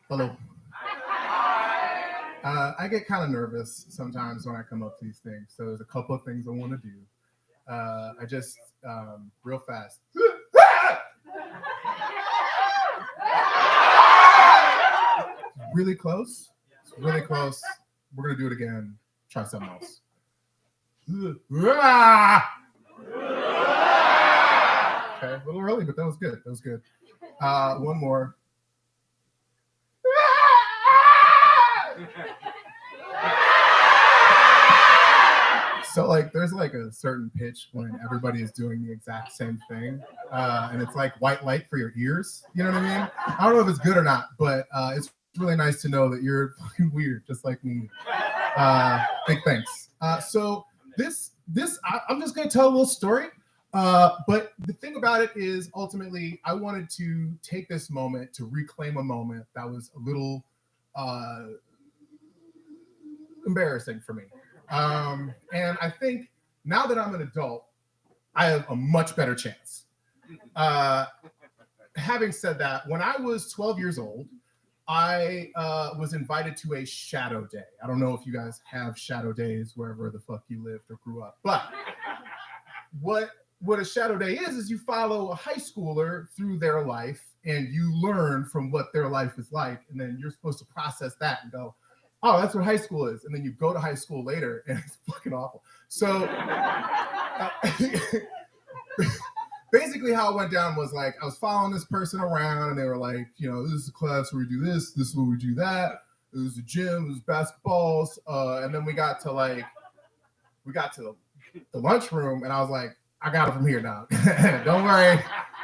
Hello. I get kind of nervous sometimes when I come up to these things. So there's a couple of things I want to do. I just, real fast. Really close. It's really close. We're going to do it again. Try something else. Okay, a little early, but that was good. That was good. One more. So like there's like a certain pitch when everybody is doing the exact same thing. And it's like white light for your ears. You know what I mean? I don't know if it's good or not, but it's really nice to know that you're fucking weird, just like me. Big thanks. So I'm just gonna tell a little story. But the thing about it is ultimately I wanted to take this moment to reclaim a moment that was a little uh, embarrassing for me. And I think now that I'm an adult, I have a much better chance. Uh, Having said that, when I was 12 years old, I was invited to a shadow day. I don't know if you guys have shadow days wherever the fuck you lived or grew up, but what a shadow day is you follow a high schooler through their life and you learn from what their life is like, and then you're supposed to process that and go, oh, that's what high school is. And then you go to high school later and it's fucking awful. So basically how it went down was like I was following this person around and they were like, you know, this is a class where we do this is where we do that. It was a gym, it was basketballs. And then we got to the lunchroom and I was like, I got it from here, dog. Don't worry.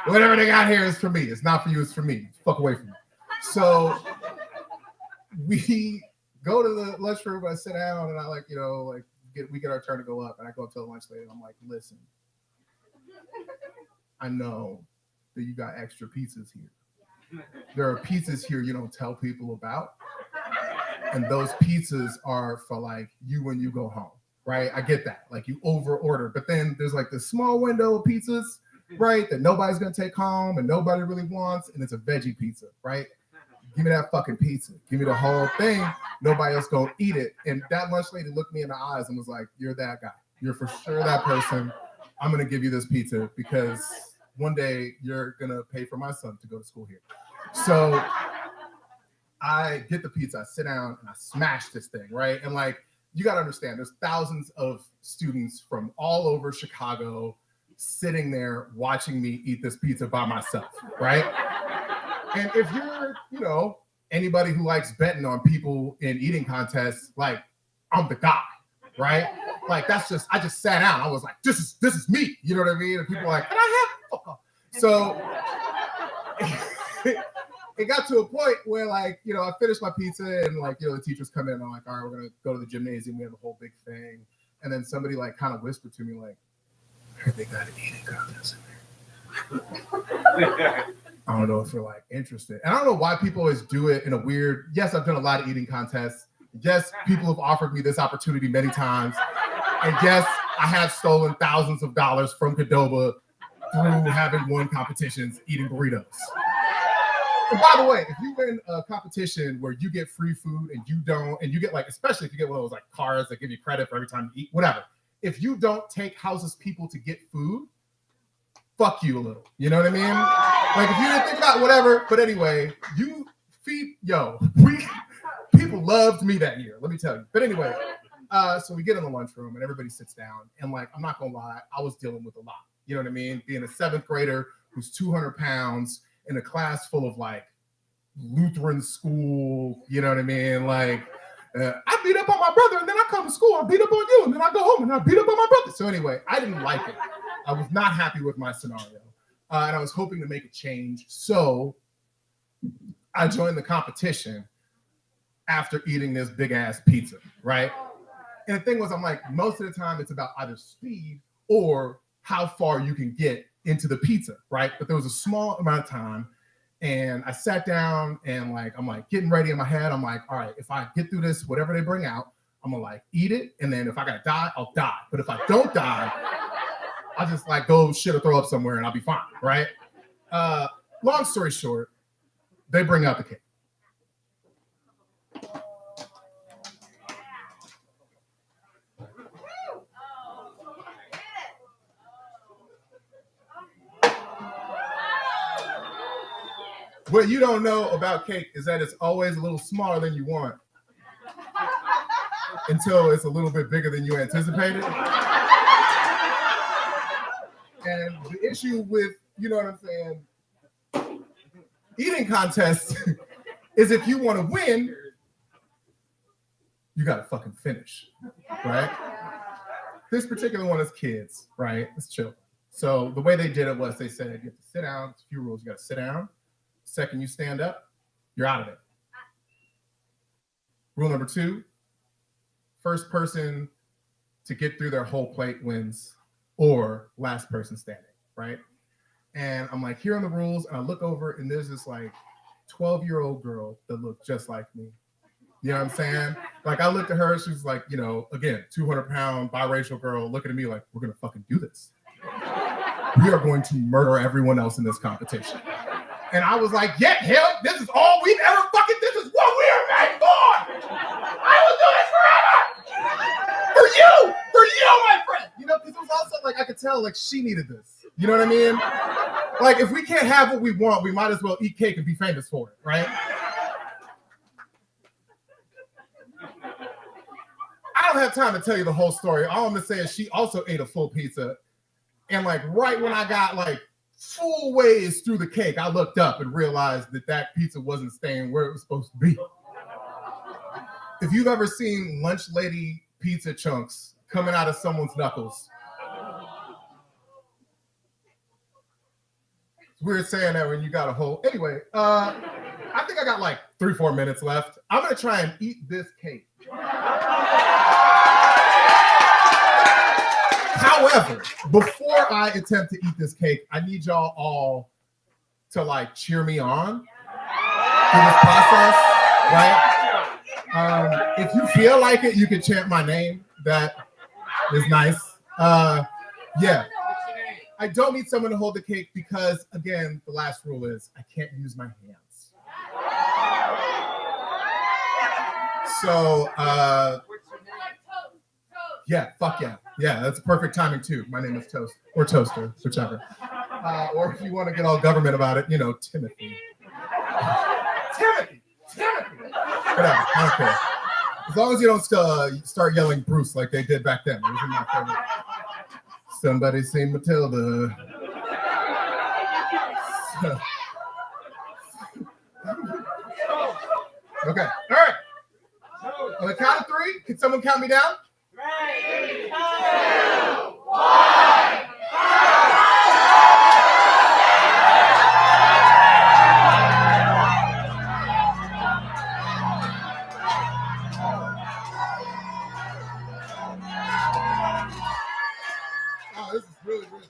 Whatever they got here is for me. It's not for you, it's for me. Fuck away from me. So we go to the lunchroom, I sit down and I like, you know, like we get our turn to go up and I go up to the lunch lady and I'm like, listen, I know that you got extra pizzas here. There are pizzas here you don't tell people about. And those pizzas are for like you when you go home, right? I get that. Like you over order, but then there's like this small window of pizzas, right? That nobody's gonna take home and nobody really wants. And it's a veggie pizza, right? Give me that fucking pizza. Give me the whole thing. Nobody else gonna eat it. And that lunch lady looked me in the eyes and was like, you're that guy. You're for sure that person. I'm gonna give you this pizza because one day you're gonna pay for my son to go to school here. So I get the pizza, I sit down and I smash this thing, right? And like, you gotta understand, there's thousands of students from all over Chicago sitting there watching me eat this pizza by myself, right? And if you're, you know, anybody who likes betting on people in eating contests, like I'm the guy, right? Like I just sat down. I was like, this is me. You know what I mean? And people are like, can I have? Fuck off. So it got to a point where like, you know, I finished my pizza and like, you know, the teachers come in and I'm like, all right, we're gonna go to the gymnasium. We have a whole big thing. And then somebody like kind of whispered to me like, I heard they got an eating contest in there. I don't know if you're like interested. And I don't know why people always do it in a weird, yes, I've done a lot of eating contests. Yes, people have offered me this opportunity many times. And yes, I have stolen thousands of dollars from Qdoba through having won competitions eating burritos. And by the way, if you win a competition where you get free food and you don't, and you get like, especially if you get one of those like cards that give you credit for every time you eat, whatever. If you don't take houses people to get food, fuck you a little. You know what I mean? Like if you didn't think about whatever, but anyway, you feed, people loved me that year, let me tell you. But anyway, so we get in the lunchroom and everybody sits down and like, I'm not gonna lie, I was dealing with a lot. You know what I mean? Being a 7th grader who's 200 pounds in a class full of like Lutheran school, you know what I mean? Like, I beat up on my brother and then I come to school, I beat up on you and then I go home and I beat up on my brother. So anyway, I didn't like it. I was not happy with my scenario. And I was hoping to make a change. So I joined the competition after eating this big ass pizza, right? And the thing was, I'm like, most of the time it's about either speed or how far you can get into the pizza, right? But there was a small amount of time and I sat down and like, I'm like getting ready in my head. I'm like, all right, if I get through this, whatever they bring out, I'm gonna like eat it. And then if I gotta die, I'll die. But if I don't die, I'll just like go shit or throw up somewhere and I'll be fine, right? Long story short, they bring out the cake. What you don't know about cake is that it's always a little smaller than you want until it's a little bit bigger than you anticipated. And the issue with, you know what I'm saying, eating contests is if you want to win, you got to fucking finish, right? This particular one is kids, right? Let's chill. So the way they did it was they said you have to sit down. It's a few rules. You got to sit down. Second you stand up, you're out of it. Rule number 2, first person to get through their whole plate wins, or last person standing, right? And I'm like, here are the rules. And I look over and there's this like 12-year-old girl that looked just like me. You know what I'm saying? Like I looked at her, she was like, you know, again, 200-pound biracial girl looking at me like, we're going to fucking do this. We are going to murder everyone else in this competition. And I was like, yeah, hell, this is all we've ever fucking, this is what we are made for. I will do this forever. For you, my friend. You know, because it was also like, I could tell like she needed this. You know what I mean? Like if we can't have what we want, we might as well eat cake and be famous for it, right? I don't have time to tell you the whole story. All I'm gonna say is she also ate a full pizza. And like right when I got like full ways through the cake, I looked up and realized that that pizza wasn't staying where it was supposed to be. If you've ever seen lunch lady pizza chunks coming out of someone's knuckles, it's weird saying that when you got a whole. Anyway, I think I got like 3-4 minutes left. I'm gonna try and eat this cake. However, before I attempt to eat this cake, I need y'all all to like cheer me on through this process, right? If you feel like it, you can chant my name. That is nice. Yeah. I don't need someone to hold the cake because, again, the last rule is I can't use my hands. So, yeah, fuck yeah. Yeah, that's perfect timing too. My name is Toast, or Toaster, whichever. Or if you want to get all government about it, you know, Timothy. Timothy! Whatever, I don't care. As long as you don't start yelling Bruce like they did back then. It was my favorite. Somebody seen Matilda. Okay, all right. On the count of 3, can someone count me down? 3, 2, 1. Oh, this is really good.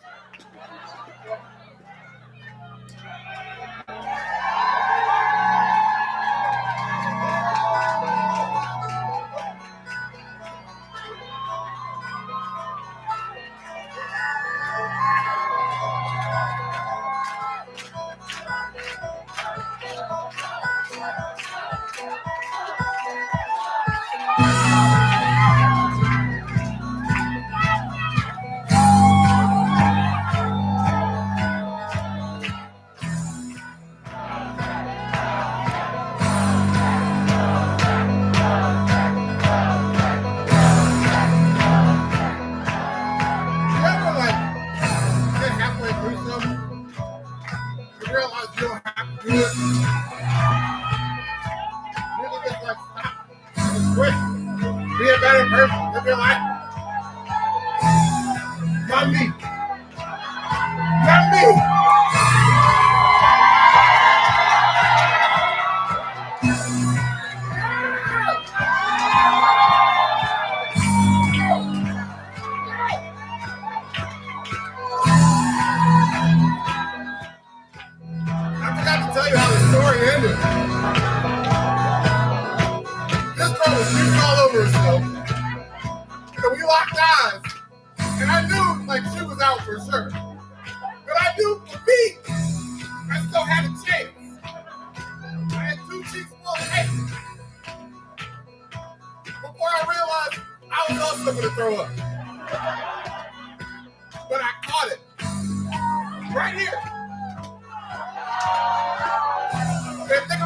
Be a better person. Live your life. Not me. Not me. I forgot to tell you how the story ended. This girl was shooting all over herself. So we locked eyes. And I knew like she was out for sure. But I knew for me, I still had a chance. I had 2 cheeks full of hate. Before I realized I was also going to throw up. But I caught it. Right here.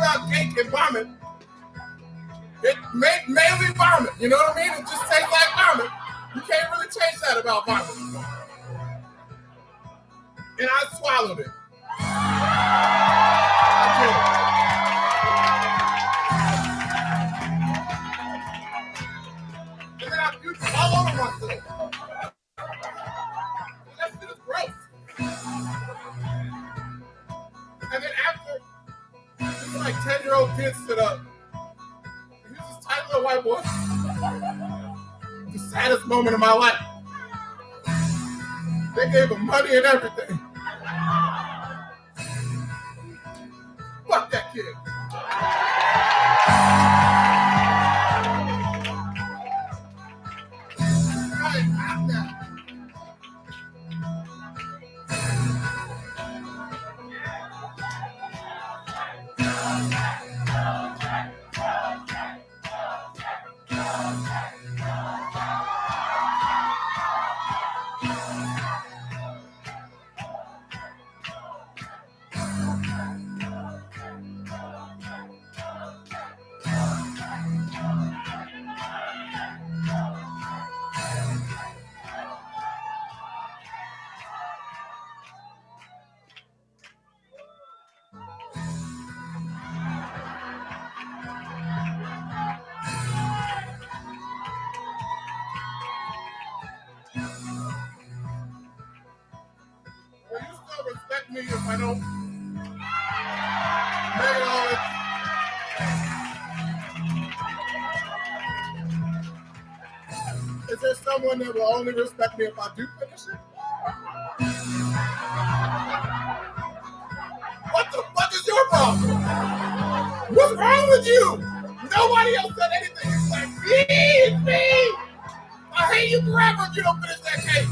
about cake and vomit. It mainly vomit. You know what I mean? It just tastes like vomit. You can't really change that about vomit. And I swallowed it. I did. And then I puked all over myself. That shit is gross. And then after, this like 10-year-old kid stood up. He was this tiny little white boy. The saddest moment of my life. They gave him money and everything. Fuck that kid. I didn't have that. Will you still respect me if I don't make all this? Is there someone that will only respect me if I do finish it? What the fuck is your problem? What's wrong with you? Nobody else said anything. It's like, me, me. I hate you forever if you don't finish that cake.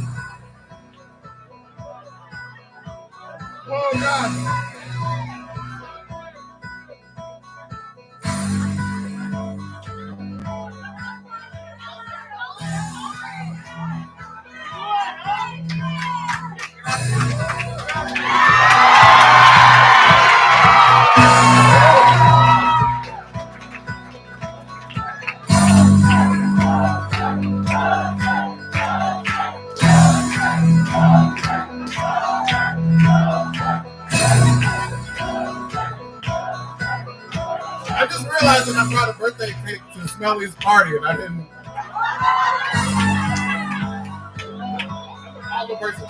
Oh, God. I just realized that I brought a birthday cake to Smelly's party and I didn't. All the person.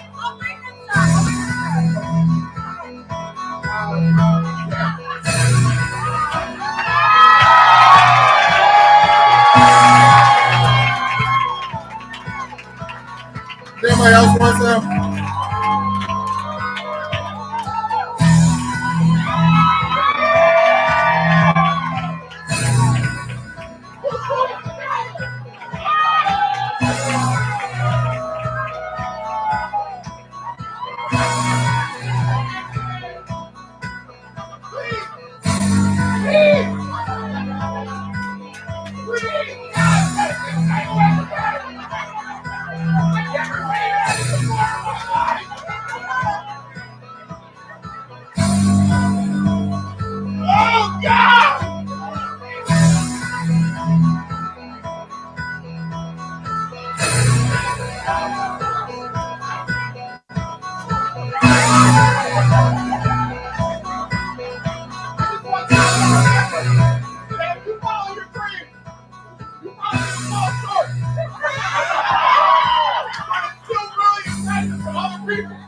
Anybody else want some? Oh, God! You follow your dream. You follow your small short. I'm still really excited for other people.